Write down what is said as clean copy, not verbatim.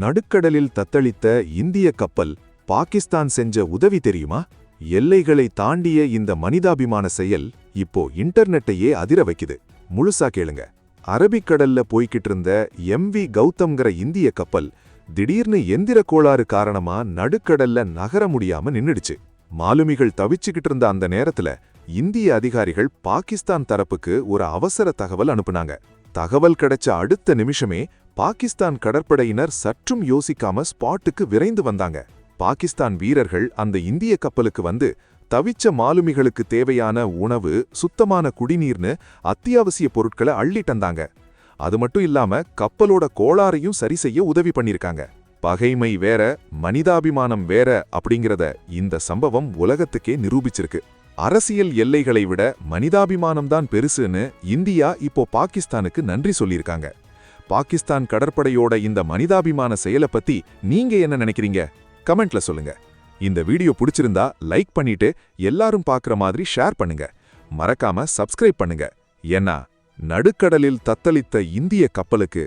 நடுக்கடலில் தத்தளித்த இந்திய கப்பல் பாகிஸ்தான் செஞ்ச உதவி தெரியுமா? எல்லைகளை தாண்டிய இந்த மனிதாபிமான செயல் இப்போ இன்டர்நெட்டையே அதிர வைக்குது. முழுசா கேளுங்க. அரபிக்கடல்ல போய்கிட்டு இருந்த MV கௌதம்ங்கிற இந்திய கப்பல் திடீர்னு எந்திர கோளாறு காரணமா நடுக்கடல்ல நகர முடியாம நின்னுடுச்சு. மாலுமிகள் தவிச்சுக்கிட்டு இருந்த அந்த நேரத்துல இந்திய அதிகாரிகள் பாகிஸ்தான் தரப்புக்கு ஒரு அவசர தகவல் அனுப்புனாங்க. தகவல் கிடைச்ச அடுத்த நிமிஷமே பாகிஸ்தான் கடற்படையினர் சற்றும் யோசிக்காம ஸ்பாட்டுக்கு விரைந்து வந்தாங்க. பாகிஸ்தான் வீரர்கள் அந்த இந்திய கப்பலுக்கு வந்து தவிச்ச மாலுமிகளுக்கு தேவையான உணவு, சுத்தமான குடிநீர்னு அத்தியாவசிய பொருட்களை அள்ளிட்டந்தாங்க. அது மட்டும் இல்லாம கப்பலோட கோளாறையும் சரி செய்ய உதவி பண்ணிருக்காங்க. பகைமை வேற, மனிதாபிமானம் வேற அப்படிங்கிறத இந்த சம்பவம் உலகத்துக்கே நிரூபிச்சிருக்கு. அரசியல் எல்லைகளை விட மனிதாபிமானம்தான் பெருசுன்னு இந்தியா இப்போ பாகிஸ்தானுக்கு நன்றி சொல்லியிருக்காங்க. பாகிஸ்தான் கடற்படையோட இந்த மனிதாபிமான செயலை பத்தி நீங்க என்ன நினைக்கிறீங்க? கமெண்ட்ல சொல்லுங்க. இந்த வீடியோ பிடிச்சிருந்தா லைக் பண்ணிட்டு எல்லாரும் பார்க்குற மாதிரி ஷேர் பண்ணுங்க. மறக்காம சப்ஸ்கிரைப் பண்ணுங்க. ஏன்னா நடுக்கடலில் தத்தளித்த இந்திய கப்பலுக்கு